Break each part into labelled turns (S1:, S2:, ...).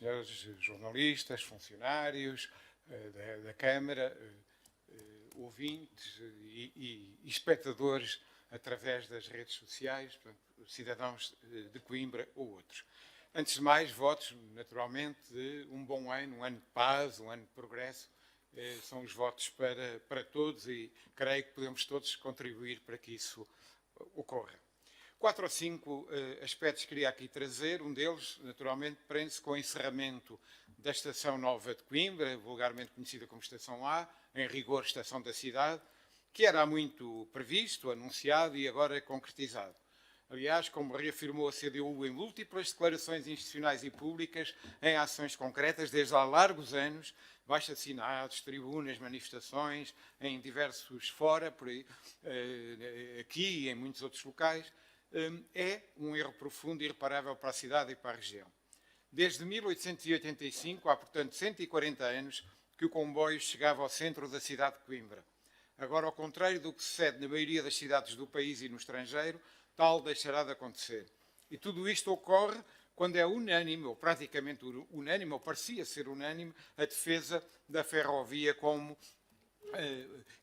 S1: senhores jornalistas, funcionários da Câmara, ouvintes e espectadores através das redes sociais, portanto, cidadãos de Coimbra ou outros. Antes de mais, votos, naturalmente, de um bom ano, um ano de paz, um ano de progresso. São os votos para todos e creio que podemos todos contribuir para que isso ocorra. 4 ou 5 aspectos queria aqui trazer. Um deles, naturalmente, prende-se com o encerramento da Estação Nova de Coimbra, vulgarmente conhecida como Estação A, em rigor Estação da Cidade, que era há muito previsto, anunciado e agora concretizado. Aliás, como reafirmou a CDU em múltiplas declarações institucionais e públicas, em ações concretas desde há largos anos, abaixo-assinados, tribunas, manifestações, em diversos fora, por aí, aqui e em muitos outros locais, é um erro profundo e irreparável para a cidade e para a região. Desde 1885, há portanto 140 anos, que o comboio chegava ao centro da cidade de Coimbra. Agora, ao contrário do que sucede na maioria das cidades do país e no estrangeiro, tal deixará de acontecer. E tudo isto ocorre quando é unânime, ou praticamente unânime, ou parecia ser unânime, a defesa da ferrovia como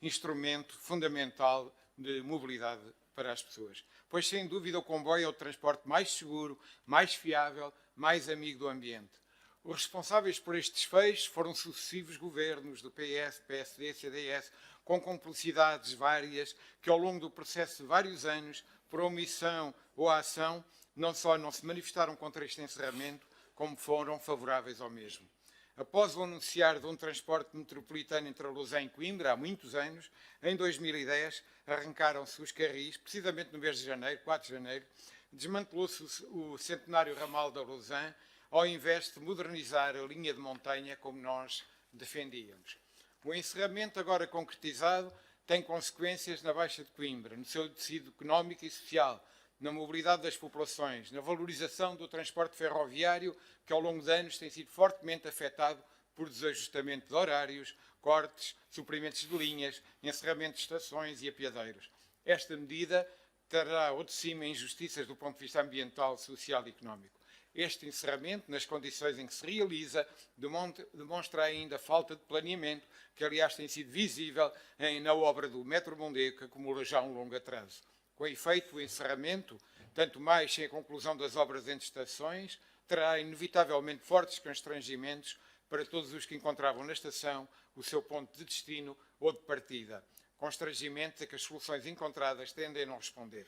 S1: instrumento fundamental de mobilidade para as pessoas. Pois, sem dúvida, o comboio é o transporte mais seguro, mais fiável, mais amigo do ambiente. Os responsáveis por este desfecho foram sucessivos governos do PS, PSD, CDS, com complicidades várias, que ao longo do processo de vários anos, por omissão ou ação, não só não se manifestaram contra este encerramento, como foram favoráveis ao mesmo. Após o anunciar de um transporte metropolitano entre Lousã e Coimbra, há muitos anos, em 2010, arrancaram-se os carris, precisamente no mês de janeiro, 4 de janeiro, desmantelou-se o centenário ramal da Lousã, ao invés de modernizar a linha de montanha como nós defendíamos. O encerramento, agora concretizado, tem consequências na Baixa de Coimbra, no seu tecido económico e social, na mobilidade das populações, na valorização do transporte ferroviário, que ao longo de anos tem sido fortemente afetado por desajustamento de horários, cortes, suprimentos de linhas, encerramento de estações e apiadeiros. Esta medida trará ao de cima injustiças do ponto de vista ambiental, social e económico. Este encerramento, nas condições em que se realiza, demonstra ainda a falta de planeamento, que aliás tem sido visível na obra do Metro Mondego, que acumula já um longo atraso. Com efeito, o encerramento, tanto mais sem a conclusão das obras entre estações, terá inevitavelmente fortes constrangimentos para todos os que encontravam na estação o seu ponto de destino ou de partida. Constrangimentos a que as soluções encontradas tendem a não responder.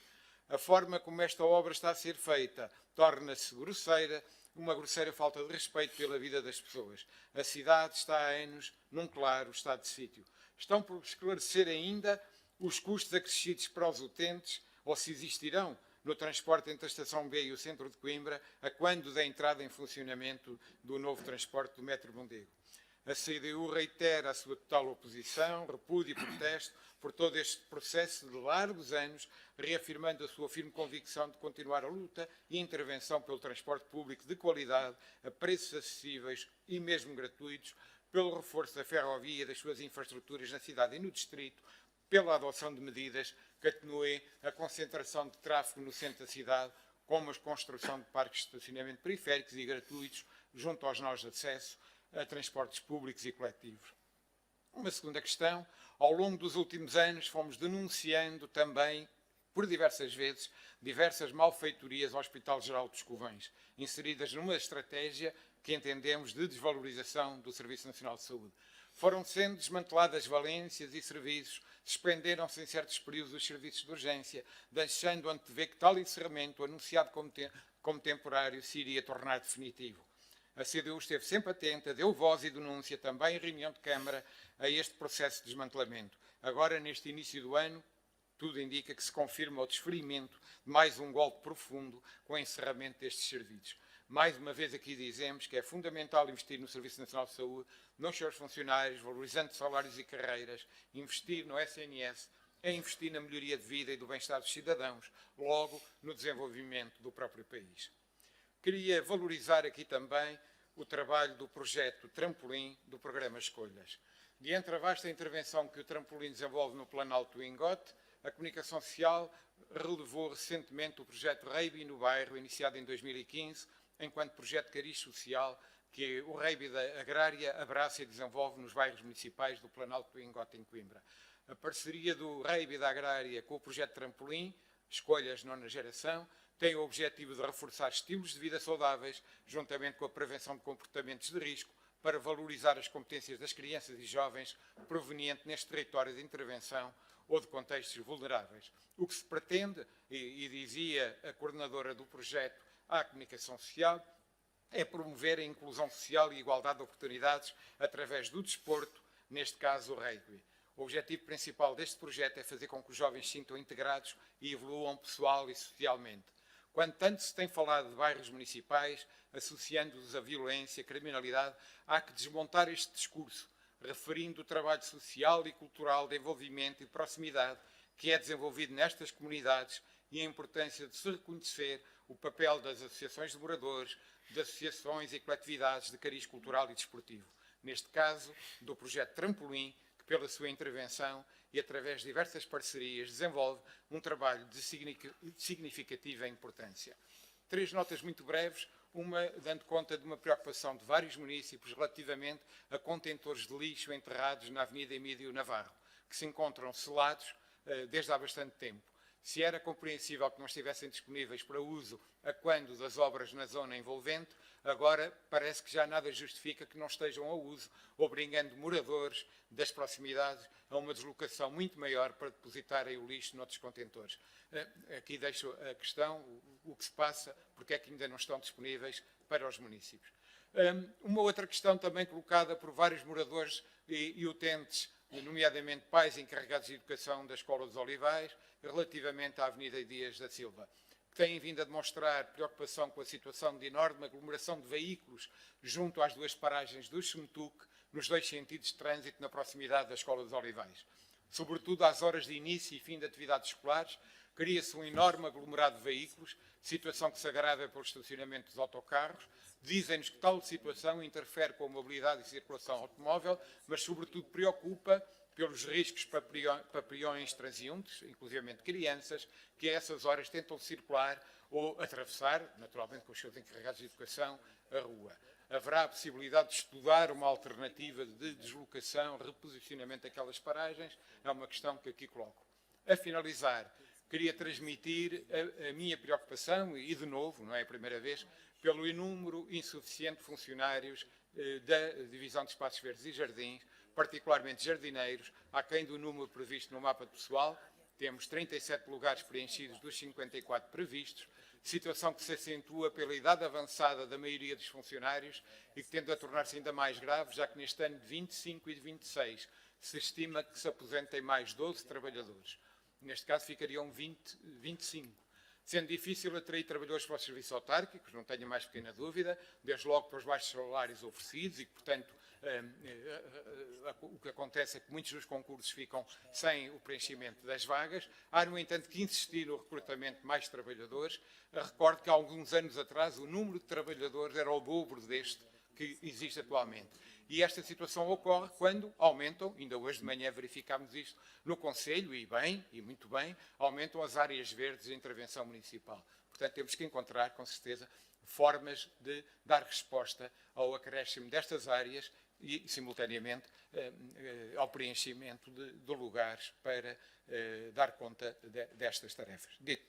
S1: A forma como esta obra está a ser feita torna-se grosseira, uma grosseira falta de respeito pela vida das pessoas. A cidade está há anos num claro estado de sítio. Estão por esclarecer ainda os custos acrescidos para os utentes, ou se existirão, no transporte entre a Estação B e o centro de Coimbra, a quando da entrada em funcionamento do novo transporte do Metro Mondego. A CDU reitera a sua total oposição, repúdio e protesto por todo este processo de largos anos, reafirmando a sua firme convicção de continuar a luta e intervenção pelo transporte público de qualidade, a preços acessíveis e mesmo gratuitos, pelo reforço da ferrovia e das suas infraestruturas na cidade e no distrito, pela adoção de medidas que atenuem a concentração de tráfego no centro da cidade, como a construção de parques de estacionamento periféricos e gratuitos junto aos nós de acesso a transportes públicos e coletivos. Uma segunda questão, ao longo dos últimos anos fomos denunciando também, por diversas vezes, diversas malfeitorias ao Hospital Geral dos Covões, inseridas numa estratégia que entendemos de desvalorização do Serviço Nacional de Saúde. Foram sendo desmanteladas valências e serviços, suspenderam-se em certos períodos os serviços de urgência, deixando antever que tal encerramento, anunciado como temporário, se iria tornar definitivo. A CDU esteve sempre atenta, deu voz e denúncia também em reunião de Câmara a este processo de desmantelamento. Agora, neste início do ano, tudo indica que se confirma o desferimento de mais um golpe profundo com o encerramento destes serviços. Mais uma vez aqui dizemos que é fundamental investir no Serviço Nacional de Saúde, nos seus funcionários, valorizando salários e carreiras, investir no SNS, é investir na melhoria de vida e do bem-estar dos cidadãos, logo no desenvolvimento do próprio país. Queria valorizar aqui também o trabalho do projeto Trampolim do programa Escolhas. De entre a vasta intervenção que o Trampolim desenvolve no Planalto do Ingote, a Comunicação Social relevou recentemente o projeto Reibi no Bairro, iniciado em 2015, enquanto projeto de cariz social, que o Rugby da Agrária abraça e desenvolve nos bairros municipais do Planalto do Ingote, em Coimbra. A parceria do Rugby da Agrária com o projeto Trampolim, Escolhas Nona Geração, tem o objetivo de reforçar estilos de vida saudáveis, juntamente com a prevenção de comportamentos de risco, para valorizar as competências das crianças e jovens provenientes neste território de intervenção ou de contextos vulneráveis. O que se pretende, e dizia a coordenadora do projeto à Comunicação Social, é promover a inclusão social e igualdade de oportunidades através do desporto, neste caso o rugby. O objetivo principal deste projeto é fazer com que os jovens se sintam integrados e evoluam pessoal e socialmente. Quando tanto se tem falado de bairros municipais, associando-os à violência, à criminalidade, há que desmontar este discurso, referindo o trabalho social e cultural de envolvimento e proximidade que é desenvolvido nestas comunidades e a importância de se reconhecer o papel das associações de moradores, de associações e coletividades de cariz cultural e desportivo. Neste caso, do projeto Trampolim, que pela sua intervenção e através de diversas parcerias desenvolve um trabalho de significativa importância. 3 notas muito breves, uma dando conta de uma preocupação de vários municípios relativamente a contentores de lixo enterrados na Avenida Emílio Navarro, que se encontram selados desde há bastante tempo. Se era compreensível que não estivessem disponíveis para uso a quando das obras na zona envolvente, agora parece que já nada justifica que não estejam a uso, obrigando moradores das proximidades a uma deslocação muito maior para depositarem o lixo noutros contentores. Aqui deixo a questão, o que se passa, porque é que ainda não estão disponíveis para os municípios. Uma outra questão também colocada por vários moradores e utentes, nomeadamente pais encarregados de educação da Escola dos Olivais, relativamente à Avenida Dias da Silva, que têm vindo a demonstrar preocupação com a situação de enorme aglomeração de veículos junto às 2 paragens do Semetuc, nos 2 sentidos de trânsito na proximidade da Escola dos Olivais. Sobretudo às horas de início e fim de atividades escolares, cria-se um enorme aglomerado de veículos, situação que se agrava pelo estacionamento dos autocarros. Dizem-nos que tal situação interfere com a mobilidade e circulação automóvel, mas sobretudo preocupa pelos riscos papilhões transeuntes, inclusive crianças, que a essas horas tentam circular ou atravessar, naturalmente com os seus encarregados de educação, a rua. Haverá a possibilidade de estudar uma alternativa de deslocação, reposicionamento daquelas paragens? É uma questão que aqui coloco. A finalizar, queria transmitir a minha preocupação, e de novo, não é a primeira vez, pelo número insuficiente de funcionários da Divisão de Espaços Verdes e Jardins, particularmente jardineiros, aquém do número previsto no mapa de pessoal. Temos 37 lugares preenchidos dos 54 previstos, situação que se acentua pela idade avançada da maioria dos funcionários e que tende a tornar-se ainda mais grave, já que neste ano de 25 e de 26 se estima que se aposentem mais 12 trabalhadores. Neste caso ficariam 25. Sendo difícil atrair trabalhadores para os serviços autárquicos, não tenho a mais pequena dúvida, desde logo para os baixos salários oferecidos e que, portanto, o que acontece é que muitos dos concursos ficam sem o preenchimento das vagas. Há, no entanto, que insistir no recrutamento de mais trabalhadores. Recordo que há alguns anos atrás o número de trabalhadores era o dobro deste que existe atualmente. E esta situação ocorre quando aumentam, ainda hoje de manhã verificámos isto no Conselho, e bem, e muito bem, aumentam as áreas verdes de intervenção municipal. Portanto, temos que encontrar, com certeza, formas de dar resposta ao acréscimo destas áreas e, simultaneamente, ao preenchimento de lugares para dar conta destas tarefas. Dito